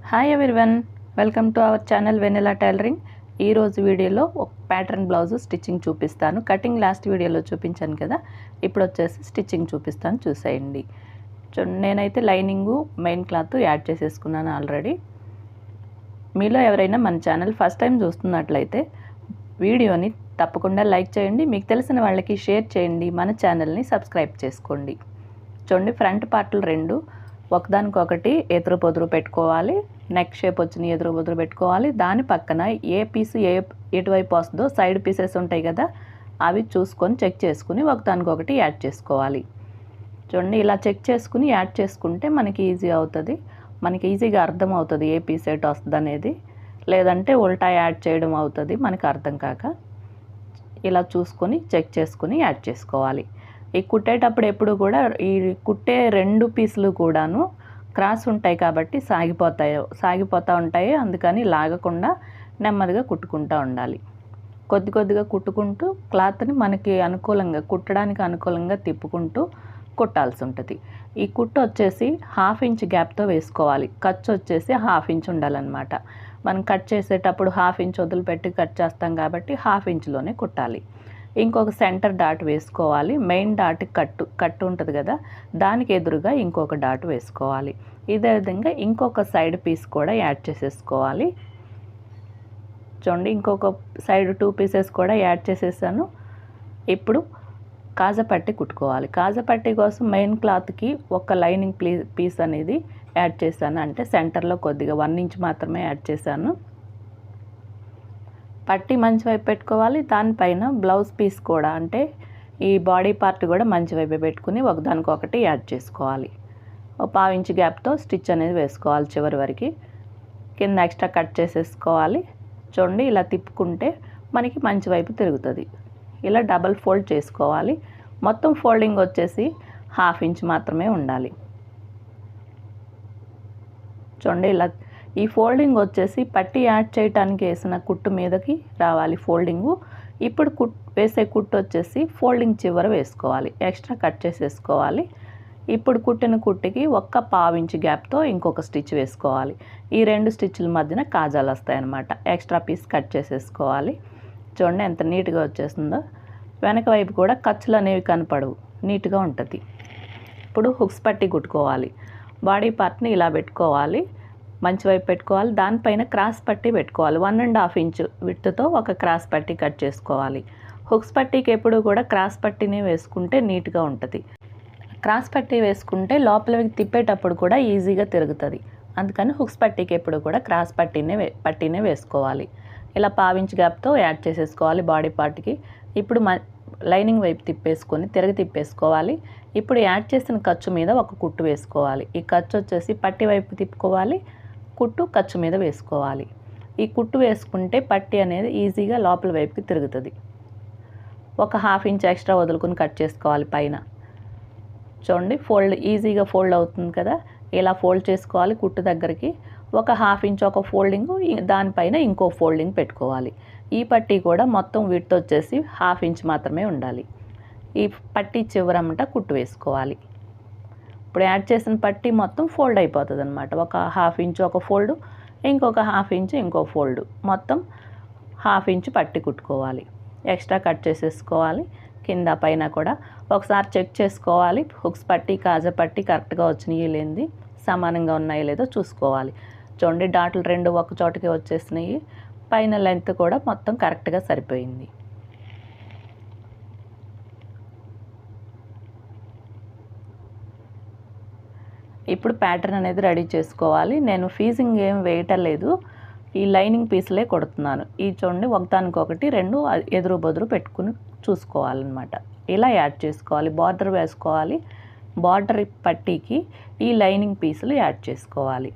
Hi everyone, welcome to our channel vanilla tailoring. ఈరోజు వీడియోలో ఒక ప్యాటర్న్ బ్లౌజ్ స్టిచ్చింగ్ చూపిస్తాను. కటింగ్ లాస్ట్ వీడియోలో చూపించాను కదా, ఇప్పుడు వచ్చేసి స్టిచ్చింగ్ చూపిస్తాను, చూసేయండి. నేనైతే లైనింగు మెయిన్ క్లాత్ యాడ్ చేసేసుకున్నాను ఆల్రెడీ. మీలో ఎవరైనా మన ఛానల్ ఫస్ట్ టైం చూస్తున్నట్లయితే వీడియోని తప్పకుండా లైక్ చేయండి, మీకు తెలిసిన వాళ్ళకి షేర్ చేయండి, మన ఛానల్ని సబ్స్క్రైబ్ చేసుకోండి. చూడండి, ఫ్రంట్ పార్ట్లు రెండు ఒకదానికొకటి ఎదురు పొదురు పెట్టుకోవాలి. నెక్ షేప్ వచ్చిన ఎదురు పొదురు పెట్టుకోవాలి. దాని పక్కన ఏ పీసు ఎటువైపు వస్తుందో సైడ్ పీసెస్ ఉంటాయి కదా, అవి చూసుకొని చెక్ చేసుకుని ఒకదానికొకటి యాడ్ చేసుకోవాలి. చూడండి, ఇలా చెక్ చేసుకుని యాడ్ చేసుకుంటే మనకి ఈజీ అవుతుంది, మనకి ఈజీగా అర్థం అవుతుంది ఏ పీస్ ఎటు వస్తుంది అనేది. లేదంటే ఉల్టా యాడ్ చేయడం అవుతుంది మనకు అర్థం కాక. ఇలా చూసుకొని చెక్ చేసుకుని యాడ్ చేసుకోవాలి. ఈ కుట్టేటప్పుడు ఎప్పుడు కూడా ఈ కుట్టే రెండు పీసులు కూడాను క్రాస్ ఉంటాయి కాబట్టి సాగిపోతూ ఉంటాయి. అందుకని లాగకుండా నెమ్మదిగా కుట్టుకుంటూ ఉండాలి. కొద్ది కొద్దిగా కుట్టుకుంటూ క్లాత్ని మనకి అనుకూలంగా కుట్టడానికి అనుకూలంగా తిప్పుకుంటూ కుట్టాల్సి ఉంటుంది. ఈ కుట్టు వచ్చేసి 1/2 ఇంచ్ గ్యాప్తో వేసుకోవాలి. ఖర్చు వచ్చేసి 1/2 ఇంచ్ ఉండాలన్నమాట. మనం కట్ చేసేటప్పుడు 1/2 ఇంచ్ వదిలిపెట్టి కట్ చేస్తాం కాబట్టి 1/2 ఇంచ్లోనే కుట్టాలి. ఇంకొక సెంటర్ డాట్ వేసుకోవాలి. మెయిన్ డాట్ కట్టు ఉంటుంది కదా, దానికి ఎదురుగా ఇంకొక డాట్ వేసుకోవాలి. ఇదే విధంగా ఇంకొక సైడ్ పీస్ కూడా యాడ్ చేసేసుకోవాలి. చూడండి, ఇంకొక సైడ్ 2 పీసెస్ కూడా యాడ్ చేసేసాను. ఇప్పుడు కాజపట్టి కుట్టుకోవాలి. కాజపట్టి కోసం మెయిన్ క్లాత్కి ఒక లైనింగ్ పీస్ అనేది యాడ్ చేశాను. అంటే సెంటర్లో కొద్దిగా 1 ఇంచ్ మాత్రమే యాడ్ చేశాను. పట్టి మంచి వైపు పెట్టుకోవాలి. దానిపైన బ్లౌజ్ పీస్ కూడా, అంటే ఈ బాడీ పార్ట్ కూడా మంచి వైపు పెట్టుకుని ఒకదానికొకటి యాడ్ చేసుకోవాలి. 1/4 ఇంచ్ గ్యాప్తో స్టిచ్ అనేది వేసుకోవాలి చివరి వరకు. కింద ఎక్స్ట్రా కట్ చేసేసుకోవాలి. చూడండి, ఇలా తిప్పుకుంటే మనకి మంచి వైపు తిరుగుతుంది. ఇలా డబల్ ఫోల్డ్ చేసుకోవాలి. మొత్తం ఫోల్డింగ్ వచ్చేసి 1/2 ఇంచ్ మాత్రమే ఉండాలి. చూడండి, ఇలా ఈ ఫోల్డింగ్ వచ్చేసి పట్టి యాడ్ చేయడానికి వేసిన కుట్టు మీదకి రావాలి ఫోల్డింగు. ఇప్పుడు వేసే కుట్టు వచ్చేసి ఫోల్డింగ్ చివర వేసుకోవాలి. ఎక్స్ట్రా కట్ చేసేసుకోవాలి. ఇప్పుడు కుట్టిన కుట్టుకి 1/4 ఇంచ్ గ్యాప్తో ఇంకొక స్టిచ్ వేసుకోవాలి. ఈ 2 స్టిచ్ల మధ్యన కాజాలు వస్తాయన్నమాట. ఎక్స్ట్రా పీస్ కట్ చేసేసుకోవాలి. చూడండి ఎంత నీట్గా వచ్చేస్తుందో. వెనక వైపు కూడా ఖర్చులు అనేవి కనపడవు, నీట్గా ఉంటుంది. ఇప్పుడు హుక్స్ పట్టి కుట్టుకోవాలి. బాడీ పార్ట్ని ఇలా పెట్టుకోవాలి, మంచి వైపు పెట్టుకోవాలి. దానిపైన క్రాస్ పట్టి పెట్టుకోవాలి. 1.5 ఇంచ్ విడ్త్తో ఒక క్రాస్ పట్టి కట్ చేసుకోవాలి. హుక్స్ పట్టీకి ఎప్పుడు కూడా క్రాస్ పట్టీనే వేసుకుంటే నీట్గా ఉంటుంది. క్రాస్ పట్టీ వేసుకుంటే లోపలికి తిప్పేటప్పుడు కూడా ఈజీగా తిరుగుతుంది. అందుకని హుక్స్ పట్టీకి ఎప్పుడు కూడా క్రాస్ పట్టీనే వేసుకోవాలి. ఇలా 1/4 ఇంచ్ గ్యాప్తో యాడ్ చేసేసుకోవాలి బాడీ పార్ట్కి. ఇప్పుడు లైనింగ్ వైపు తిప్పేసుకోవాలి. ఇప్పుడు యాడ్ చేసిన ఖర్చు మీద ఒక కుట్టు వేసుకోవాలి. ఈ ఖర్చు వచ్చేసి పట్టి వైపు తిప్పుకోవాలి, కుట్టు ఖర్చు మీద వేసుకోవాలి. ఈ కుట్టు వేసుకుంటే పట్టి అనేది ఈజీగా లోపల వైపుకి తిరుగుతుంది. ఒక 1/2 ఇంచ్ ఎక్స్ట్రా వదులుకుని కట్ చేసుకోవాలి పైన. చూడండి, ఈజీగా ఫోల్డ్ అవుతుంది కదా, ఇలా ఫోల్డ్ చేసుకోవాలి. కుట్టు దగ్గరికి ఒక 1/2 ఇంచ్ ఒక ఫోల్డింగ్, దానిపైన ఇంకో ఫోల్డింగ్ పెట్టుకోవాలి. ఈ పట్టీ కూడా మొత్తం విడ్త్ వచ్చేసి 1/2 ఇంచ్ మాత్రమే ఉండాలి. ఈ పట్టీ చివరమ్మట కుట్టు వేసుకోవాలి. ఇప్పుడు యాడ్ చేసిన పట్టీ మొత్తం ఫోల్డ్ అయిపోతుంది అనమాట. ఒక 1/2 ఇంచ్ ఒక ఫోల్డ్, ఇంకొక 1/2 ఇంచ్ ఇంకో ఫోల్డ్, మొత్తం 1/2 ఇంచ్ పట్టి కుట్టుకోవాలి. ఎక్స్ట్రా కట్ చేసేసుకోవాలి. కింద పైన కూడా ఒకసారి చెక్ చేసుకోవాలి. హుక్స్ పట్టి కాజా పట్టి కరెక్ట్గా వచ్చినాయి లేనిది, సమానంగా ఉన్నాయో లేదో చూసుకోవాలి. చూడండి, డాట్లు 2 ఒక చోటకి వచ్చేసినాయి. పైన లెంత్ కూడా మొత్తం కరెక్ట్గా సరిపోయింది. ఇప్పుడు ప్యాటర్న్ అనేది రెడీ చేసుకోవాలి. నేను ఫీజింగ్ ఏం వేయటం లేదు, ఈ లైనింగ్ పీసులే కొడుతున్నాను. ఈ చూడండి, ఒకదానికొకటి 2 ఎదురు బొదురు పెట్టుకుని చూసుకోవాలన్నమాట. ఇలా యాడ్ చేసుకోవాలి. బార్డర్ వేసుకోవాలి. బార్డర్ పట్టీకి ఈ లైనింగ్ పీసులు యాడ్ చేసుకోవాలి.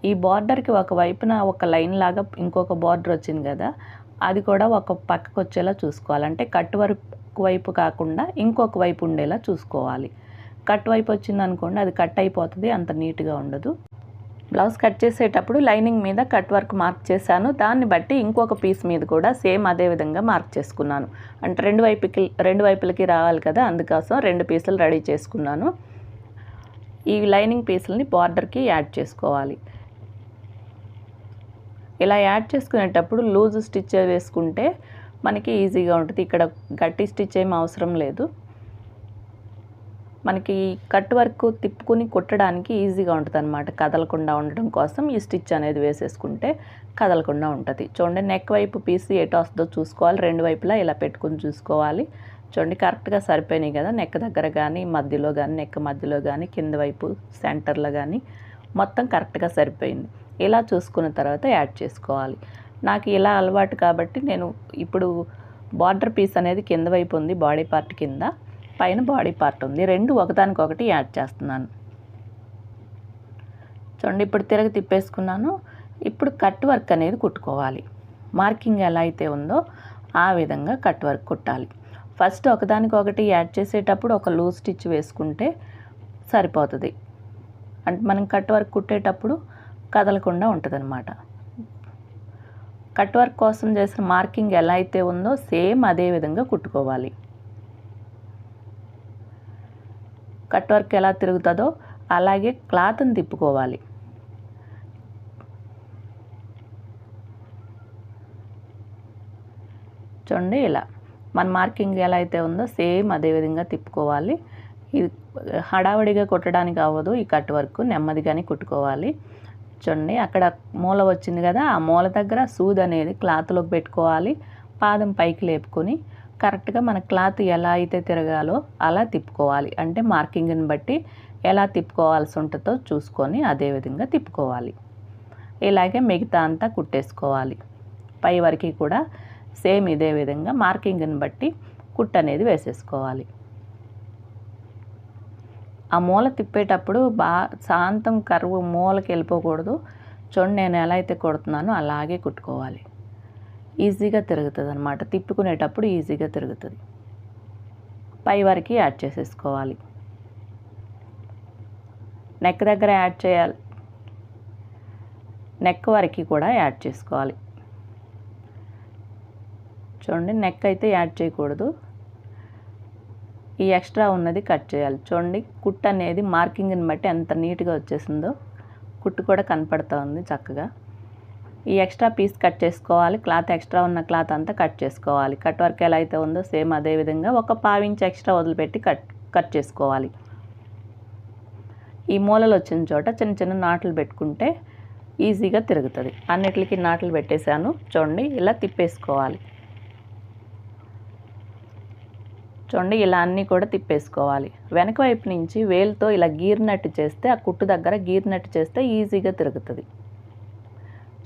ఈ బార్డర్కి ఒక వైపున ఒక లైన్ లాగా ఇంకొక బార్డర్ వచ్చింది కదా, అది కూడా ఒక పక్కకు వచ్చేలా చూసుకోవాలి. అంటే కట్ వర్క్ వైపు కాకుండా ఇంకొక వైపు ఉండేలా చూసుకోవాలి. కట్ వైపు వచ్చింది అనుకోండి, అది కట్ అయిపోతుంది, అంత నీట్గా ఉండదు. బ్లౌజ్ కట్ చేసేటప్పుడు లైనింగ్ మీద కట్ వర్క్ మార్క్ చేశాను. దాన్ని బట్టి ఇంకొక పీస్ మీద కూడా సేమ్ అదే విధంగా మార్క్ చేసుకున్నాను. అంటే రెండు వైపులకి రావాలి కదా, అందుకోసం 2 పీసులు రెడీ చేసుకున్నాను. ఈ లైనింగ్ పీసులని బార్డర్కి యాడ్ చేసుకోవాలి. ఇలా యాడ్ చేసుకునేటప్పుడు లూజ్ స్టిచ్ వేసుకుంటే మనకి ఈజీగా ఉంటుంది. ఇక్కడ గట్టి స్టిచ్ ఏం అవసరం లేదు. మనకి కట్ వర్క్ తిప్పుకుని కుట్టడానికి ఈజీగా ఉంటుంది అన్నమాట. కదలకుండా ఉండడం కోసం ఈ స్టిచ్ అనేది వేసేసుకుంటే కదలకుండా ఉంటుంది. చూడండి, నెక్ వైపు పీస్ ఎటు వస్తుందో చూసుకోవాలి. రెండు వైపులా ఇలా పెట్టుకుని చూసుకోవాలి. చూడండి, కరెక్ట్గా సరిపోయినాయి కదా. నెక్ దగ్గర కానీ మధ్యలో కానీ నెక్ మధ్యలో కానీ కింద వైపు సెంటర్లో కానీ మొత్తం కరెక్ట్గా సరిపోయింది. ఇలా చూసుకున్న తర్వాత యాడ్ చేసుకోవాలి. నాకు ఇలా అలవాటు కాబట్టి నేను ఇప్పుడు బార్డర్ పీస్ అనేది కింద వైపు ఉంది, బాడీ పార్ట్ కింద, పైన బాడీ పార్ట్ ఉంది. రెండు ఒకదానికొకటి యాడ్ చేస్తున్నాను. చూడండి, ఇప్పుడు తిరగ తిప్పేసుకున్నాను. ఇప్పుడు కట్ వర్క్ అనేది కుట్టుకోవాలి. మార్కింగ్ ఎలా అయితే ఉందో ఆ విధంగా కట్ వర్క్ కుట్టాలి. ఫస్ట్ ఒకదానికొకటి యాడ్ చేసేటప్పుడు ఒక లూజ్ స్టిచ్ వేసుకుంటే సరిపోతుంది. అంటే మనం కట్ వర్క్ కుట్టేటప్పుడు కదలకుండా ఉంటుందన్నమాట. కట్ వర్క్ కోసం చేసిన మార్కింగ్ ఎలా అయితే ఉందో సేమ్ అదే విధంగా కుట్టుకోవాలి. కట్ వర్క్ ఎలా తిరుగుతుందో అలాగే క్లాత్ని తిప్పుకోవాలి. చూడండి, ఇలా మన మార్కింగ్ ఎలా అయితే ఉందో సేమ్ అదే విధంగా తిప్పుకోవాలి. ఇది హడావడిగా కుట్టడానికి అవ్వదు. ఈ కట్ వర్క్ నెమ్మదిగానే కుట్టుకోవాలి. చూడండి, అక్కడ మూల వచ్చింది కదా, ఆ మూల దగ్గర సూది అనేది క్లాత్లోకి పెట్టుకోవాలి. పాదం పైకి లేపుకొని కరెక్ట్గా మన క్లాత్ ఎలా అయితే తిరగాలో అలా తిప్పుకోవాలి. అంటే మార్కింగ్ని బట్టి ఎలా తిప్పుకోవాల్సి ఉంటుందో చూసుకొని అదే విధంగా తిప్పుకోవాలి. ఇలాగే మిగతా అంతా కుట్టేసుకోవాలి. పై వరకు కూడా సేమ్ ఇదే విధంగా మార్కింగ్ని బట్టి కుట్టు అనేది వేసేసుకోవాలి. ఆ మూల తిప్పేటప్పుడు శాంతం కరువు మూలకి వెళ్ళిపోకూడదు. చూడండి, నేను ఎలా అయితే కుడుతున్నానో అలాగే కుట్టుకోవాలి. ఈజీగా తిరుగుతుంది అన్నమాట. తిప్పుకునేటప్పుడు ఈజీగా తిరుగుతుంది. పై వరకు యాడ్ చేసేసుకోవాలి. నెక్ దగ్గర యాడ్ చేయాలి. నెక్ వరకు కూడా యాడ్ చేసుకోవాలి. చూడండి, నెక్ అయితే యాడ్ చేయకూడదు. ఈ ఎక్స్ట్రా ఉన్నది కట్ చేయాలి. చూడండి, కుట్టు అనేది మార్కింగ్ని బట్టి ఎంత నీట్గా వచ్చేసిందో కుట్టు కూడా కనపడుతూ ఉంది చక్కగా. ఈ ఎక్స్ట్రా పీస్ కట్ చేసుకోవాలి. క్లాత్ ఎక్స్ట్రా ఉన్న క్లాత్ అంతా కట్ చేసుకోవాలి. కట్ వర్క్ ఎలా అయితే ఉందో సేమ్ అదే విధంగా ఒక 1/2 ఇంచ్ ఎక్స్ట్రా వదిలిపెట్టి కట్ చేసుకోవాలి. ఈ మూలలు వచ్చిన చోట చిన్న చిన్న నాట్లు పెట్టుకుంటే ఈజీగా తిరుగుతుంది. అన్నిటికీ నాట్లు పెట్టేశాను. చూడండి, ఇలా తిప్పేసుకోవాలి. చూడండి, ఇలా అన్నీ కూడా తిప్పేసుకోవాలి. వెనక వైపు నుంచి వేలుతో ఇలా గీరినట్టు చేస్తే, ఆ కుట్టు దగ్గర గీరినట్టు చేస్తే ఈజీగా తిరుగుతుంది.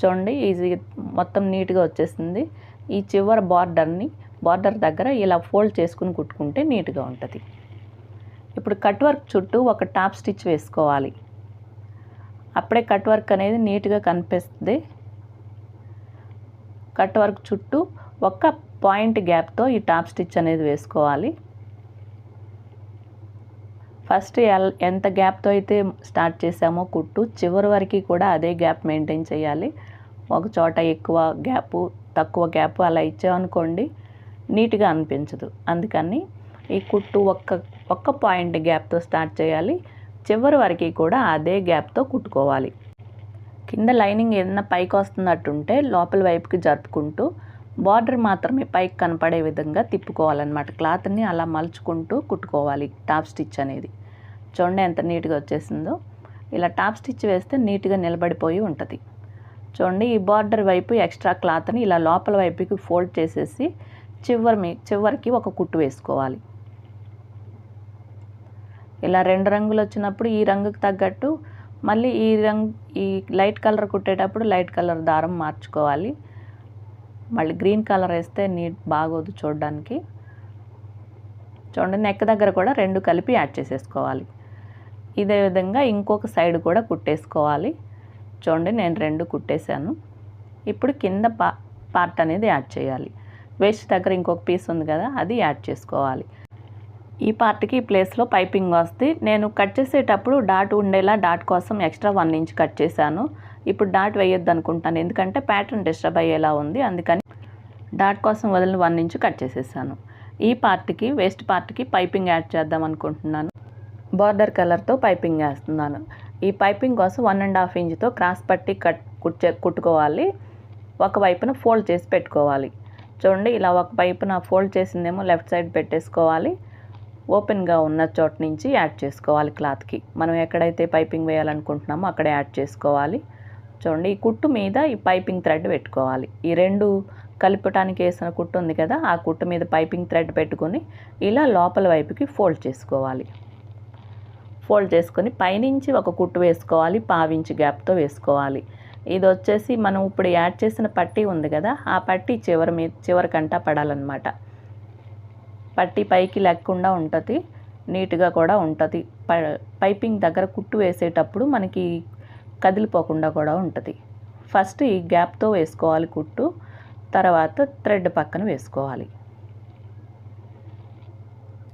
చూడండి, ఈజీగా మొత్తం నీట్గా వచ్చేసింది. ఈ చివరి బార్డర్ దగ్గర ఇలా ఫోల్డ్ చేసుకుని కుట్టుకుంటే నీట్గా ఉంటుంది. ఇప్పుడు కట్ వర్క్ చుట్టూ ఒక టాప్ స్టిచ్ వేసుకోవాలి. అప్పుడే కట్ వర్క్ అనేది నీట్గా కనిపిస్తుంది. కట్ వర్క్ చుట్టూ ఒక పాయింట్ గ్యాప్తో ఈ టాప్ స్టిచ్ అనేది వేసుకోవాలి. ఫస్ట్ ఎంత గ్యాప్తో అయితే స్టార్ట్ చేసామో కుట్టు చివరి వరకు కూడా అదే గ్యాప్ మెయింటైన్ చేయాలి. ఒక చోట ఎక్కువ గ్యాపు తక్కువ గ్యాపు అలా ఇచ్చామనుకోండి నీట్గా అనిపించదు. అందుకని ఈ కుట్టు ఒక్క పాయింట్ గ్యాప్తో స్టార్ట్ చేయాలి. చివరి వరకు కూడా అదే గ్యాప్తో కుట్టుకోవాలి. కింద లైనింగ్ ఏదైనా పైకి వస్తున్నట్టుంటే లోపల వైపుకి జరుపుకుంటూ బార్డర్ మాత్రమే పైకి కనపడే విధంగా తిప్పుకోవాలన్నమాట. క్లాత్ని అలా మలుచుకుంటూ కుట్టుకోవాలి టాప్ స్టిచ్ అనేది. చూడండి, ఎంత నీట్గా వచ్చేసిందో. ఇలా టాప్ స్టిచ్ వేస్తే నీట్గా నిలబడిపోయి ఉంటుంది. చూడండి, ఈ బార్డర్ వైపు ఎక్స్ట్రా క్లాత్ని ఇలా లోపల వైపుకి ఫోల్డ్ చేసేసి చివరికి ఒక కుట్టు వేసుకోవాలి. ఇలా 2 రంగులు వచ్చినప్పుడు ఈ రంగుకి తగ్గట్టు మళ్ళీ ఈ లైట్ కలర్ కుట్టేటప్పుడు లైట్ కలర్ దారం మార్చుకోవాలి. మళ్ళీ గ్రీన్ కలర్ వేస్తే బాగోదు చూడడానికి. చూడండి, నెక్ దగ్గర కూడా 2 కలిపి యాడ్ చేసేసుకోవాలి. ఇదే విధంగా ఇంకొక సైడ్ కూడా కుట్టేసుకోవాలి. చూడండి, నేను 2 కుట్టేశాను. ఇప్పుడు కింద పార్ట్ అనేది యాడ్ చేయాలి. వేస్ట్ దగ్గర ఇంకొక పీస్ ఉంది కదా, అది యాడ్ చేసుకోవాలి. ఈ పార్ట్కి ఈ ప్లేస్లో పైపింగ్ వస్తే నేను కట్ చేసేటప్పుడు డాట్ ఉండేలా డాట్ కోసం ఎక్స్ట్రా 1 ఇంచ్ కట్ చేశాను. ఇప్పుడు డాట్ వేయొద్దు అనుకుంటాను, ఎందుకంటే ప్యాటర్న్ డిస్టర్బ్ అయ్యేలా ఉంది. అందుకని డాట్ కోసం వదిలిన 1 ఇంచ్ కట్ చేసేసాను. ఈ పార్ట్కి వేస్ట్ పార్ట్కి పైపింగ్ యాడ్ చేద్దాం అనుకుంటున్నాను. బార్డర్ కలర్తో పైపింగ్ వేస్తున్నాను. ఈ పైపింగ్ కోసం 1.5 ఇంచ్తో క్రాస్ పట్టి కుట్టుకోవాలి. ఒకవైపున ఫోల్డ్ చేసి పెట్టుకోవాలి. చూడండి ఇలా ఒకవైపున ఫోల్డ్ చేసిందేమో లెఫ్ట్ సైడ్ పెట్టేసుకోవాలి. ఓపెన్గా ఉన్న చోట నుంచి యాడ్ చేసుకోవాలి క్లాత్కి. మనం ఎక్కడైతే పైపింగ్ వేయాలనుకుంటున్నామో అక్కడ యాడ్ చేసుకోవాలి. చూడండి ఈ కుట్టు మీద ఈ పైపింగ్ థ్రెడ్ పెట్టుకోవాలి. ఈ రెండు కలుపటానికి వేసిన కుట్టు ఉంది కదా, ఆ కుట్టు మీద పైపింగ్ థ్రెడ్ పెట్టుకొని ఇలా లోపల వైపుకి ఫోల్డ్ చేసుకోవాలి. ఫోల్డ్ చేసుకొని పైనుంచి ఒక కుట్టు వేసుకోవాలి, పావించి గ్యాప్తో వేసుకోవాలి. ఇది వచ్చేసి మనం ఇప్పుడు యాడ్ చేసిన పట్టీ ఉంది కదా, ఆ పట్టీ చివరికంటా పడాలన్నమాట. పట్టీ పైకి లేకుండా ఉంటుంది, నీట్గా కూడా ఉంటుంది. పైపింగ్ దగ్గర కుట్టు వేసేటప్పుడు మనకి కదిలిపోకుండా కూడా ఉంటుంది. ఫస్ట్ ఈ గ్యాప్తో వేసుకోవాలి కుట్టు, తర్వాత థ్రెడ్ పక్కన వేసుకోవాలి.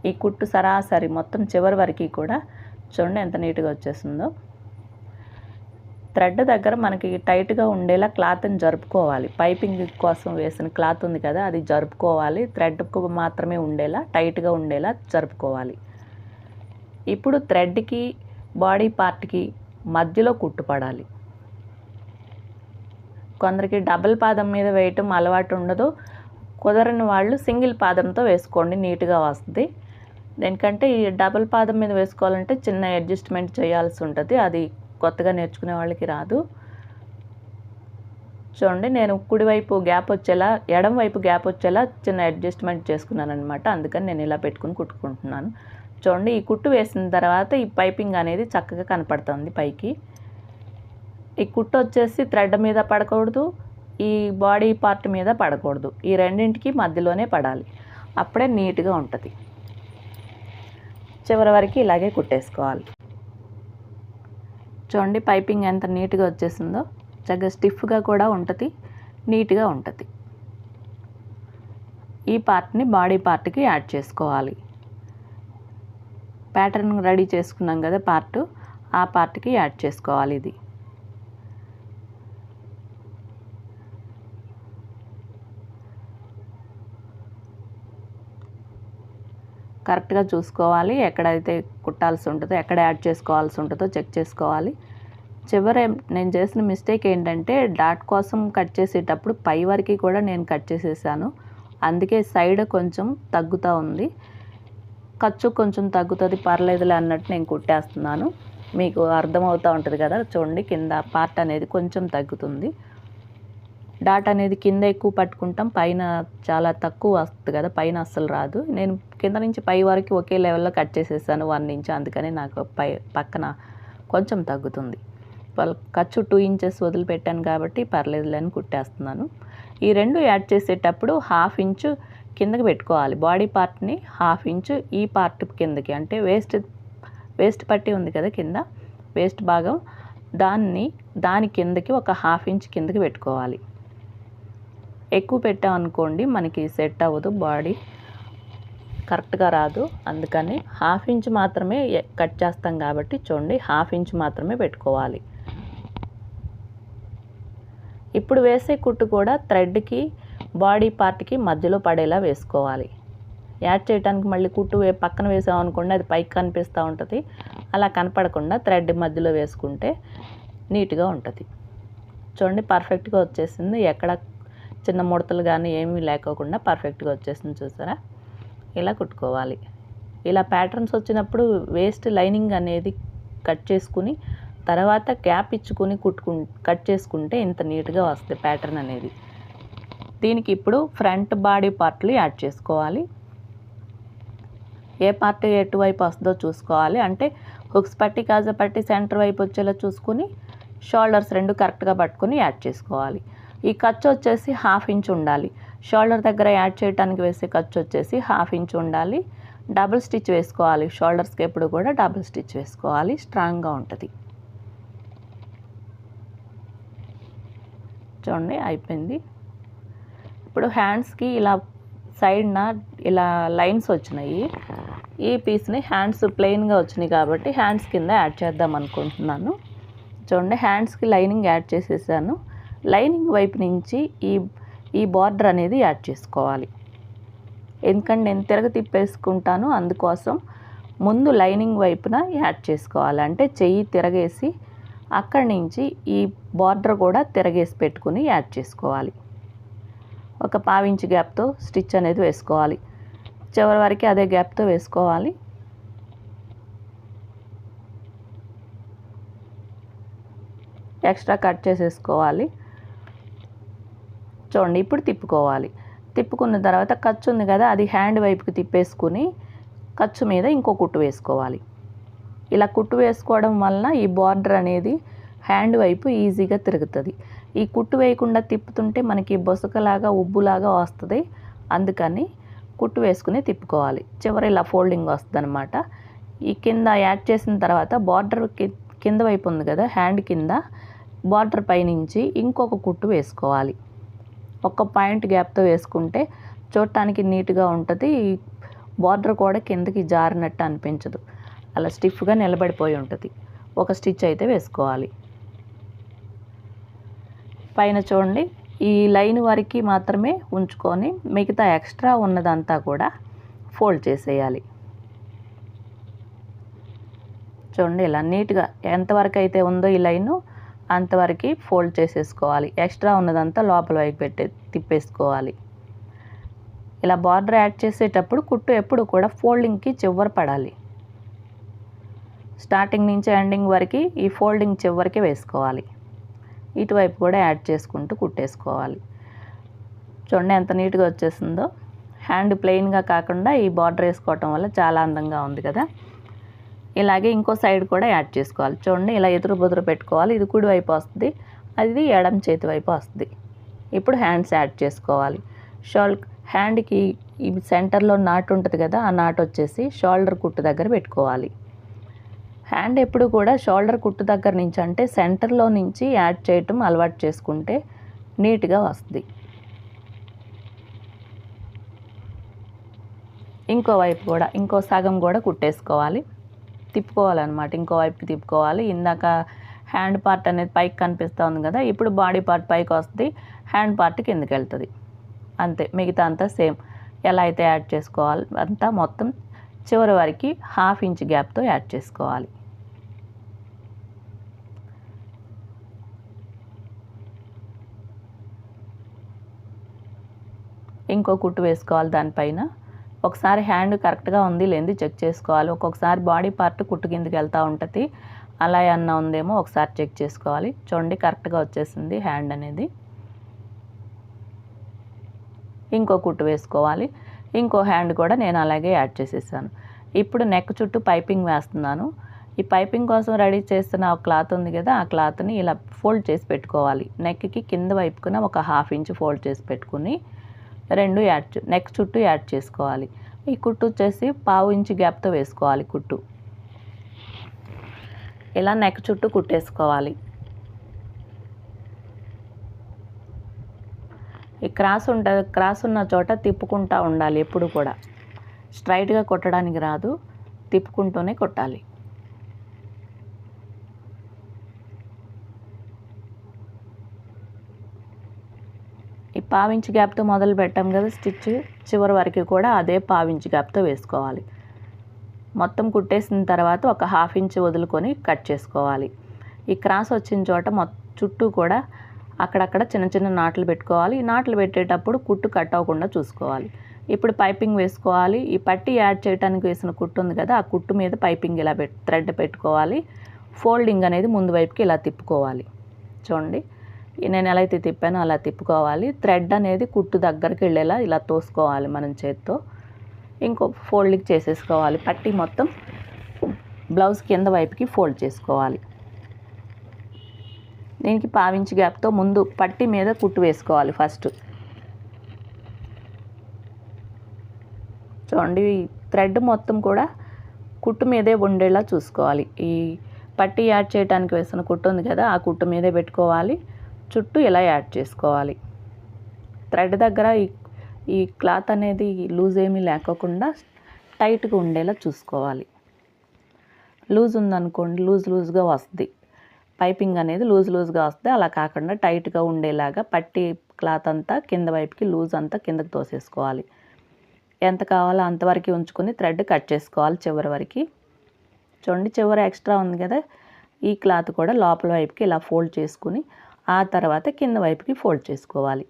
ఈ కుట్టు సరాసరి మొత్తం చివరి వరకు కూడా చూడండి ఎంత నీట్గా వచ్చేసిందో. థ్రెడ్ దగ్గర మనకి టైట్గా ఉండేలా క్లాత్ని జరుపుకోవాలి. పైపింగ్ కోసం వేసిన క్లాత్ ఉంది కదా, అది జరుపుకోవాలి. థ్రెడ్కు మాత్రమే ఉండేలా టైట్గా ఉండేలా జరుపుకోవాలి. ఇప్పుడు థ్రెడ్కి బాడీ పార్ట్కి మధ్యలో కుట్టు పడాలి. కొందరికి డబుల్ పాదం మీద వేయటం అలవాటు ఉండదు, కుదరని వాళ్ళు సింగిల్ పాదంతో వేసుకోండి, నీట్గా వస్తుంది. దేనికంటే ఈ డబుల్ పాదం మీద వేసుకోవాలంటే చిన్న అడ్జస్ట్మెంట్ చేయాల్సి ఉంటుంది, అది కొత్తగా నేర్చుకునే వాళ్ళకి రాదు. చూడండి నేను కుడివైపు గ్యాప్ వచ్చేలా, ఎడం వైపు గ్యాప్ వచ్చేలా చిన్న అడ్జస్ట్మెంట్ చేసుకున్నాను అనమాట. అందుకని నేను ఇలా పెట్టుకుని కుట్టుకుంటున్నాను. చూడండి ఈ కుట్టు వేసిన తర్వాత ఈ పైపింగ్ అనేది చక్కగా కనపడుతుంది పైకి. ఈ కుట్టు వచ్చేసి థ్రెడ్ మీద పడకూడదు, ఈ బాడీ పార్ట్ మీద పడకూడదు, ఈ రెండింటికి మధ్యలోనే పడాలి. అప్పుడే నీట్గా ఉంటుంది. చివరి వరకు ఇలాగే కుట్టేసుకోవాలి. చూడండి పైపింగ్ ఎంత నీట్గా వచ్చేసిందో, చక్కగా స్టిఫ్గా కూడా ఉంటుంది, నీట్గా ఉంటుంది. ఈ పార్ట్ని బాడీ పార్ట్కి యాడ్ చేసుకోవాలి. ప్యాటర్న్ రెడీ చేసుకున్నాం కదా పార్ట్, ఆ పార్ట్కి యాడ్ చేసుకోవాలి. ఇది కరెక్ట్గా చూసుకోవాలి. ఎక్కడైతే కుట్టాల్సి ఉంటుందో, ఎక్కడ యాడ్ చేసుకోవాల్సి ఉంటుందో చెక్ చేసుకోవాలి. నేను చేసిన మిస్టేక్ ఏంటంటే డాట్ కోసం కట్ చేసేటప్పుడు పై వరకు కూడా నేను కట్ చేసేసాను. అందుకే సైడ్ కొంచెం తగ్గుతూ ఉంది. ఖర్చు కొంచెం తగ్గుతుంది, పర్లేదులే అన్నట్టు నేను కుట్టేస్తున్నాను. మీకు అర్థమవుతూ ఉంటుంది కదా, చూడండి కింద పార్ట్ అనేది కొంచెం తగ్గుతుంది. డాట్ అనేది కింద ఎక్కువ పట్టుకుంటాం, పైన చాలా తక్కువ వస్తుంది కదా, పైన అస్సలు రాదు. నేను కింద నుంచి పై వరకు ఒకే లెవెల్లో కట్ చేసేసాను 1 ఇంచ్, అందుకని నాకు పక్కన కొంచెం తగ్గుతుంది. ఖర్చు 2 ఇంచెస్ వదిలిపెట్టాను కాబట్టి పర్లేదులే అని కుట్టేస్తున్నాను. ఈ రెండు యాడ్ చేసేటప్పుడు 1/2 ఇంచు కిందకి పెట్టుకోవాలి. బాడీ పార్ట్ని 1/2 ఇంచు ఈ పార్ట్ కిందకి, అంటే వేస్ట్ పట్టి ఉంది కదా కింద, వేస్ట్ భాగం, దాని కిందకి ఒక 1/2 ఇంచ్ కిందకి పెట్టుకోవాలి. ఎక్కువ పెట్టామనుకోండి మనకి సెట్ అవ్వదు, బాడీ కరెక్ట్గా రాదు. అందుకని 1/2 ఇంచ్ మాత్రమే కట్ చేస్తాం కాబట్టి చూడండి 1/2 ఇంచ్ మాత్రమే పెట్టుకోవాలి. ఇప్పుడు వేసే కుట్టు కూడా థ్రెడ్కి బాడీ పార్ట్కి మధ్యలో పడేలా వేసుకోవాలి. యాడ్ చేయడానికి మళ్ళీ కుట్టు పక్కన వేసామనుకోండి అది పైకి కనిపిస్తూ ఉంటుంది. అలా కనపడకుండా థ్రెడ్ మధ్యలో వేసుకుంటే నీట్గా ఉంటుంది. చూడండి పర్ఫెక్ట్గా వచ్చేసింది, ఎక్కడ చిన్న ముడతలు కానీ ఏమీ లేకోకుండా పర్ఫెక్ట్గా వచ్చేసింది. చూసారా, ఇలా కుట్టుకోవాలి. ఇలా ప్యాటర్న్స్ వచ్చినప్పుడు వేస్ట్ లైనింగ్ అనేది కట్ చేసుకుని తర్వాత గ్యాప్ ఇచ్చుకుని కట్ చేసుకుంటే ఇంత నీట్గా వస్తుంది ప్యాటర్న్ అనేది. దీనికి ఇప్పుడు ఫ్రంట్ బాడీ పార్ట్లు యాడ్ చేసుకోవాలి. ఏ పార్ట్ ఎటువైపు వస్తుందో చూసుకోవాలి. అంటే హుక్స్ పట్టి కాజా పట్టి సెంటర్ వైపు వచ్చేలా చూసుకుని షోల్డర్స్ రెండు కరెక్ట్గా పట్టుకుని యాడ్ చేసుకోవాలి. ఈ ఖర్చు వచ్చేసి 1/2 ఇంచ్ ఉండాలి. షోల్డర్ దగ్గర యాడ్ చేయడానికి వేసే ఖర్చు వచ్చేసి 1/2 ఇంచ్ ఉండాలి. డబుల్ స్టిచ్ వేసుకోవాలి. షోల్డర్స్కి ఎప్పుడు కూడా డబుల్ స్టిచ్ వేసుకోవాలి, స్ట్రాంగ్గా ఉంటుంది. చూడండి అయిపోయింది. ఇప్పుడు హ్యాండ్స్కి ఇలా సైడ్న ఇలా లైన్స్ వచ్చినాయి. ఈ పీస్ని హ్యాండ్స్ ప్లెయిన్గా వచ్చినాయి కాబట్టి హ్యాండ్స్ కింద యాడ్ చేద్దాం అనుకుంటున్నాను. చూడండి హ్యాండ్స్కి లైనింగ్ యాడ్ చేసేసాను. లైనింగ్ వైపు నుంచి ఈ బార్డర్ అనేది యాడ్ చేసుకోవాలి. ఎందుకంటే నేను తిరగ తిప్పేసుకుంటాను, అందుకోసం ముందు లైనింగ్ వైపున యాడ్ చేసుకోవాలి. అంటే చెయ్యి తిరగేసి అక్కడి నుంచి ఈ బార్డర్ కూడా తిరగేసి పెట్టుకుని యాడ్ చేసుకోవాలి. ఒక పావించి గ్యాప్తో స్టిచ్ అనేది వేసుకోవాలి. చివరి వరకు అదే గ్యాప్తో వేసుకోవాలి. ఎక్స్ట్రా కట్ చేసేసుకోవాలి. చూడండి, ఇప్పుడు తిప్పుకోవాలి. తిప్పుకున్న తర్వాత ఖర్చు ఉంది కదా, అది హ్యాండ్ వైపుకి తిప్పేసుకుని ఖర్చు మీద ఇంకో కుట్టు వేసుకోవాలి. ఇలా కుట్టు వేసుకోవడం వలన ఈ బార్డర్ అనేది హ్యాండ్ వైపు ఈజీగా తిరుగుతుంది. ఈ కుట్టు వేయకుండా తిప్పుతుంటే మనకి బొసకలాగా ఉబ్బులాగా వస్తుంది. అందుకని కుట్టు వేసుకుని తిప్పుకోవాలి. చివరి ఇలా ఫోల్డింగ్ వస్తుంది అనమాట. ఈ కింద యాడ్ చేసిన తర్వాత బార్డర్ కింద వైపు ఉంది కదా, హ్యాండ్ కింద బార్డర్ పైనుంచి ఇంకొక కుట్టు వేసుకోవాలి. ఒక పాయింట్ గ్యాప్తో వేసుకుంటే చూడటానికి నీట్గా ఉంటుంది. బార్డర్ కూడా కిందకి జారినట్టు అనిపించదు, అలా స్టిఫ్గా నిలబడిపోయి ఉంటుంది. ఒక స్టిచ్ అయితే వేసుకోవాలి. పైన చూడండి, ఈ లైన్ వరకు మాత్రమే ఉంచుకొని మిగతా ఎక్స్ట్రా ఉన్నదంతా కూడా ఫోల్డ్ చేసేయాలి. చూడండి, ఇలా నీట్గా ఎంతవరకు అయితే ఉందో ఈ లైను అంతవరకు ఫోల్డ్ చేసేసుకోవాలి. ఎక్స్ట్రా ఉన్నదంతా లోపల వైపు తిప్పేసుకోవాలి. ఇలా బార్డర్ యాడ్ చేసేటప్పుడు కుట్టు ఎప్పుడు కూడా ఫోల్డింగ్కి చివరి పడాలి. స్టార్టింగ్ నుంచి ఎండింగ్ వరకు ఈ ఫోల్డింగ్ చివరికి వేసుకోవాలి. ఇటువైపు కూడా యాడ్ చేసుకుంటూ కుట్టేసుకోవాలి. చూడండి ఎంత నీట్గా వచ్చేసిందో. హ్యాండ్ ప్లెయిన్గా కాకుండా ఈ బార్డర్ వేసుకోవటం వల్ల చాలా అందంగా ఉంది కదా. ఇలాగే ఇంకో సైడ్ కూడా యాడ్ చేసుకోవాలి. చూడండి, ఇలా ఎదురు బుదురు పెట్టుకోవాలి. ఇది కుడి వైపు వస్తుంది, అది ఎడమ చేతి వైపు వస్తుంది. ఇప్పుడు హ్యాండ్స్ యాడ్ చేసుకోవాలి. హ్యాండ్కి ఈ సెంటర్లో నాటు ఉంటుంది కదా, ఆ నాటు వచ్చేసి షోల్డర్ కుట్టు దగ్గర పెట్టుకోవాలి. హ్యాండ్ ఎప్పుడు కూడా షోల్డర్ కుట్టు దగ్గర నుంచి అంటే సెంటర్లో నుంచి యాడ్ చేయటం అలవాటు చేసుకుంటే నీట్గా వస్తుంది. ఇంకో వైపు కూడా ఇంకో సగం కూడా కుట్టేసుకోవాలి. తిప్పుకోవాలన్నమాట, ఇంకో వైపుకి తిప్పుకోవాలి. ఇందాక హ్యాండ్ పార్ట్ అనేది పైకి కనిపిస్తూ ఉంది కదా, ఇప్పుడు బాడీ పార్ట్ పైకి వస్తుంది, హ్యాండ్ పార్ట్ కిందకి వెళ్తుంది. అంతే, మిగతా అంతా సేమ్ ఎలా అయితే యాడ్ చేసుకోవాలి అంతా మొత్తం చివరి వరకు 1/2 ఇంచ్ గ్యాప్తో యాడ్ చేసుకోవాలి. ఇంకో కుట్టు వేసుకోవాలి దానిపైన. ఒకసారి హ్యాండ్ కరెక్ట్గా ఉంది లేనిది చెక్ చేసుకోవాలి. ఒక్కొక్కసారి బాడీ పార్ట్ కుట్టు కిందకి వెళ్తూ ఉంటుంది, అలా అన్న ఉందేమో ఒకసారి చెక్ చేసుకోవాలి. చూడండి, కరెక్ట్గా వచ్చేసింది హ్యాండ్ అనేది. ఇంకో కుట్టు వేసుకోవాలి. ఇంకో హ్యాండ్ కూడా నేను అలాగే యాడ్ చేసేసాను. ఇప్పుడు నెక్ చుట్టూ పైపింగ్ వేస్తున్నాను. ఈ పైపింగ్ కోసం రెడీ చేస్తున్న ఒక క్లాత్ ఉంది కదా, ఆ క్లాత్ని ఇలా ఫోల్డ్ చేసి పెట్టుకోవాలి. నెక్కి కింద వైపుకున ఒక 1/2 ఇంచ్ ఫోల్డ్ చేసి పెట్టుకుని రెండు నెక్ చుట్టూ యాడ్ చేసుకోవాలి. ఈ కుట్టు వచ్చేసి 1/2 ఇంచ్ గ్యాప్తో వేసుకోవాలి కుట్టు. ఇలా నెక్ చుట్టూ కుట్టేసుకోవాలి. ఈ క్రాస్ ఉన్న చోట తిప్పుకుంటూ ఉండాలి. ఎప్పుడు కూడా స్ట్రైట్గా కొట్టడానికి రాదు, తిప్పుకుంటూనే కొట్టాలి. ఈ 1/2 ఇంచ్ గ్యాప్తో మొదలు పెట్టాం కదా స్టిచ్, చివరి వరకు కూడా అదే 1/2 ఇంచ్ గ్యాప్తో వేసుకోవాలి. మొత్తం కుట్టేసిన తర్వాత ఒక 1/2 ఇంచ్ వదులుకొని కట్ చేసుకోవాలి. ఈ క్రాస్ వచ్చిన చోట చుట్టూ కూడా అక్కడక్కడ చిన్న చిన్న నాట్లు పెట్టుకోవాలి. ఈ నాట్లు పెట్టేటప్పుడు కుట్టు కట్ అవ్వకుండా చూసుకోవాలి. ఇప్పుడు పైపింగ్ వేసుకోవాలి. ఈ పట్టీ యాడ్ చేయడానికి వేసిన కుట్టు ఉంది కదా, ఆ కుట్టు మీద పైపింగ్ ఇలా థ్రెడ్ పెట్టుకోవాలి. ఫోల్డింగ్ అనేది ముందు వైపుకి ఇలా తిప్పుకోవాలి. చూడండి, నేను ఎలా అయితే తిప్పానో అలా తిప్పుకోవాలి. థ్రెడ్ అనేది కుట్టు దగ్గరికి వెళ్ళేలా ఇలా తోసుకోవాలి మనం చేత్తో. ఇంకో ఫోల్డింగ్ చేసేసుకోవాలి. పట్టీ మొత్తం బ్లౌజ్ కింద వైపుకి ఫోల్డ్ చేసుకోవాలి. దీనికి 1/2 ఇంచ్ గ్యాప్తో ముందు పట్టీ మీద కుట్టు వేసుకోవాలి ఫస్ట్. చూడండి, థ్రెడ్ మొత్తం కూడా కుట్టు మీదే ఉండేలా చూసుకోవాలి. ఈ పట్టీ యాడ్ చేయడానికి వేసిన కుట్టు ఉంది కదా, ఆ కుట్టు మీదే పెట్టుకోవాలి. చుట్టూ ఇలా యాడ్ చేసుకోవాలి. థ్రెడ్ దగ్గర ఈ క్లాత్ అనేది లూజ్ ఏమీ లేకోకుండా టైట్గా ఉండేలా చూసుకోవాలి. లూజ్ ఉందనుకోండి, లూజ్గా వస్తుంది. పైపింగ్ అనేది లూజ్గా వస్తుంది. అలా కాకుండా టైట్గా ఉండేలాగా పట్టీ క్లాత్ అంతా కింద వైపుకి లూజ్ అంతా కిందకి తోసేసుకోవాలి. ఎంత కావాలో అంతవరకు ఉంచుకొని థ్రెడ్ కట్ చేసుకోవాలి చివరి వరకు. చూడండి, చివరి ఎక్స్ట్రా ఉంది కదా, ఈ క్లాత్ కూడా లోపల వైపుకి ఇలా ఫోల్డ్ చేసుకుని ఆ తర్వాత కింద వైపుకి ఫోల్డ్ చేసుకోవాలి.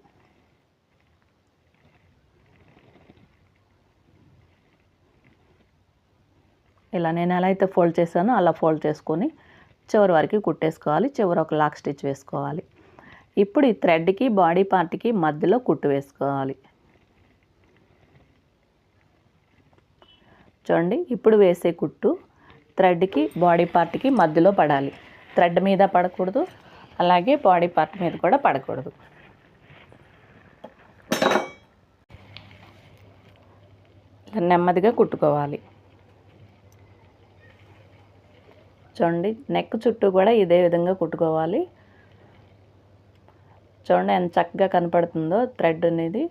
ఇలా నేను ఎలా అయితే ఫోల్డ్ చేశానో అలా ఫోల్డ్ చేసుకొని చివరి వరకు కుట్టేసుకోవాలి. చివరి ఒక లాక్ స్టిచ్ వేసుకోవాలి. ఇప్పుడు ఈ థ్రెడ్కి బాడీ పార్ట్కి మధ్యలో కుట్టు వేసుకోవాలి. చూడండి, ఇప్పుడు వేసే కుట్టు థ్రెడ్కి బాడీ పార్ట్కి మధ్యలో పడాలి. థ్రెడ్ మీద పడకూడదు, అలాగే బాడీ పార్ట్ మీద కూడా పడకూడదు. నెమ్మదిగా కుట్టుకోవాలి. చూడండి, నెక్ చుట్టూ కూడా ఇదే విధంగా కుట్టుకోవాలి. చూడండి ఎంత చక్కగా కనపడుతుందో థ్రెడ్ అనేది,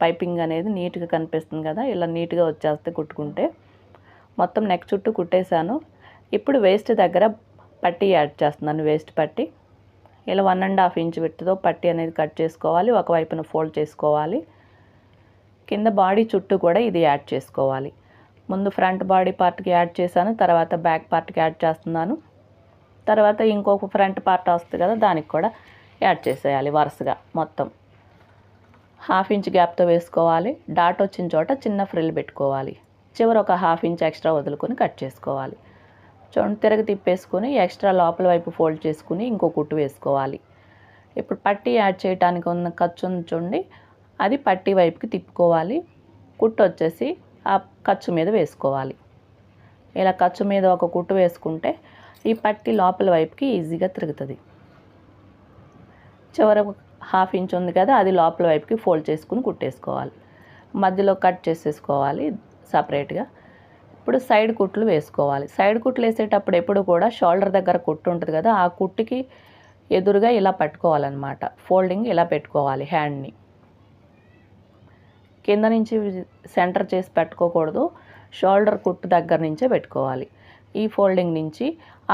పైపింగ్ అనేది నీట్గా కనిపిస్తుంది కదా. ఇలా నీట్గా వచ్చేస్తే కుట్టుకుంటే. మొత్తం నెక్ చుట్టూ కుట్టేశాను. ఇప్పుడు వేస్ట్ దగ్గర పట్టీ యాడ్ చేస్తున్నాను. వేస్ట్ పట్టీ ఇలా 1.5 ఇంచ్ విడ్త్తో పట్టీ అనేది కట్ చేసుకోవాలి. ఒకవైపున ఫోల్డ్ చేసుకోవాలి. కింద బాడీ చుట్టూ కూడా ఇది యాడ్ చేసుకోవాలి. ముందు ఫ్రంట్ బాడీ పార్ట్కి యాడ్ చేశాను, తర్వాత బ్యాక్ పార్ట్కి యాడ్ చేస్తున్నాను. తర్వాత ఇంకొక ఫ్రంట్ పార్ట్ వస్తుంది కదా, దానికి కూడా యాడ్ చేసేయాలి వరుసగా మొత్తం. 1/2 ఇంచ్ గ్యాప్తో వేసుకోవాలి. డాట్ వచ్చిన చోట చిన్న ఫ్రిల్ పెట్టుకోవాలి. చివరి ఒక 1/2 ఇంచ్ ఎక్స్ట్రా వదులుకొని కట్ చేసుకోవాలి. చూడండి, తిరగ తిప్పేసుకొని ఎక్స్ట్రా లోపల వైపు ఫోల్డ్ చేసుకుని ఇంకో కుట్టు వేసుకోవాలి. ఇప్పుడు పట్టీ యాడ్ చేయడానికి ఉన్న ఖర్చు ఉంది చూడండి, అది పట్టీ వైపుకి తిప్పుకోవాలి. కుట్టు వచ్చేసి ఆ ఖర్చు మీద వేసుకోవాలి. ఇలా ఖర్చు మీద ఒక కుట్టు వేసుకుంటే ఈ పట్టీ లోపల వైపుకి ఈజీగా తిరుగుతుంది. చివర 1/2 ఇంచ్ ఉంది కదా, అది లోపల వైపుకి ఫోల్డ్ చేసుకుని కుట్టేసుకోవాలి. మధ్యలో కట్ చేసేసుకోవాలి సపరేట్గా. ఇప్పుడు సైడ్ కుట్లు వేసుకోవాలి. సైడ్ కుట్లు వేసేటప్పుడు ఎప్పుడు కూడా షోల్డర్ దగ్గర కుట్టు ఉంటుంది కదా, ఆ కుట్టుకి ఎదురుగా ఇలా పట్టుకోవాలన్నమాట. ఫోల్డింగ్ ఇలా పెట్టుకోవాలి. హ్యాండ్ని కింద నుంచి సెంటర్ చేసి పెట్టుకోకూడదు, షోల్డర్ కుట్టు దగ్గర నుంచే పెట్టుకోవాలి. ఈ ఫోల్డింగ్ నుంచి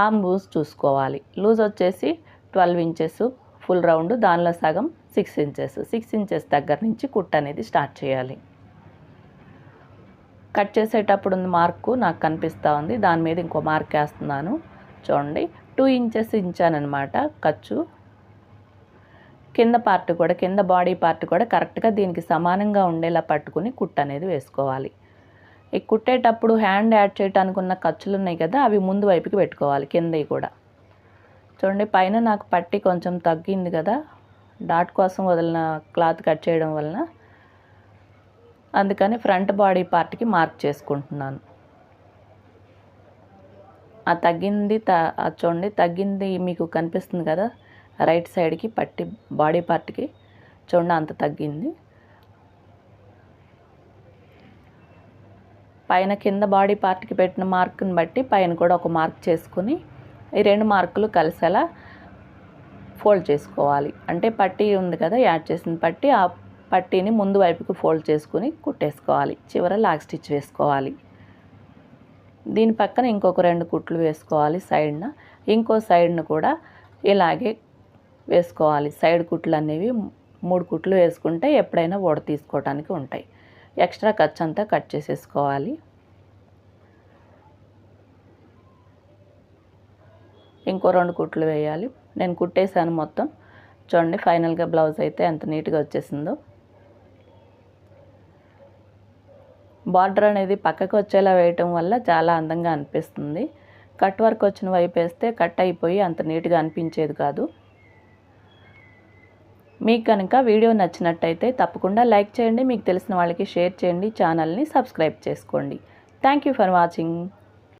ఆర్మ్ లూజ్ చూసుకోవాలి. లూజ్ వచ్చేసి 12 ఇంచెస్ ఫుల్ రౌండ్, దానిలో సగం 6 ఇంచెస్. 6 ఇంచెస్ దగ్గర నుంచి కుట్టు అనేది స్టార్ట్ చేయాలి. కట్ చేసేటప్పుడు మార్కు నాకు కనిపిస్తూ ఉంది, దాని మీద ఇంకో మార్క్ వేస్తున్నాను. చూడండి, 2 ఇంచెస్ ఇచ్చానమాట ఖర్చు. కింద పార్ట్ కూడా, కింద బాడీ పార్ట్ కూడా కరెక్ట్గా దీనికి సమానంగా ఉండేలా పట్టుకుని కుట్టు అనేది వేసుకోవాలి. ఈ కుట్టేటప్పుడు హ్యాండ్ యాడ్ చేయడానికి ఉన్న ఖర్చులు ఉన్నాయి కదా, అవి ముందు వైపుకి పెట్టుకోవాలి. కిందవి కూడా చూడండి, పైన నాకు పట్టీ కొంచెం తగ్గింది కదా, డాట్ కోసం వదిలిన క్లాత్ కట్ చేయడం వలన, అందుకని ఫ్రంట్ బాడీ పార్ట్కి మార్క్ చేసుకుంటున్నాను. ఆ తగ్గింది చూడండి, తగ్గింది మీకు కనిపిస్తుంది కదా రైట్ సైడ్కి పట్టీ బాడీ పార్ట్కి. చూడండి, అంత తగ్గింది. పైన కింద బాడీ పార్ట్కి పెట్టిన మార్కుని బట్టి పైన కూడా ఒక మార్క్ చేసుకుని ఈ 2 మార్కులు కలిసేలా ఫోల్డ్ చేసుకోవాలి. అంటే పట్టీ ఉంది కదా యాడ్ చేసిన పట్టీ, ఆ పట్టీని ముందు వైపుకి ఫోల్డ్ చేసుకుని కుట్టేసుకోవాలి. చివర లాగ్ స్టిచ్ వేసుకోవాలి. దీని పక్కన ఇంకొక 2 కుట్లు వేసుకోవాలి సైడ్న. ఇంకో సైడ్ను కూడా ఇలాగే వేసుకోవాలి. సైడ్ కుట్లు అనేవి 3 కుట్లు వేసుకుంటే ఎప్పుడైనా ఓడ తీసుకోవడానికి ఉంటాయి. ఎక్స్ట్రా ఖర్చు అంతా కట్ చేసేసుకోవాలి. ఇంకో 2 కుట్లు వేయాలి. నేను కుట్టేశాను మొత్తం. చూడండి, ఫైనల్గా బ్లౌజ్ అయితే ఎంత నీట్గా వచ్చేసిందో. బార్డర్ అనేది పక్కకు వచ్చేలా వేయటం వల్ల చాలా అందంగా అనిపిస్తుంది. కట్ వర్క్ వచ్చిన వైపు వేస్తే కట్ అయిపోయి అంత నీట్గా అనిపించేది కాదు. మీకు కనుక వీడియో నచ్చినట్టయితే తప్పకుండా లైక్ చేయండి, మీకు తెలిసిన వాళ్ళకి షేర్ చేయండి, ఛానల్ని సబ్స్క్రైబ్ చేసుకోండి. Thank you for watching.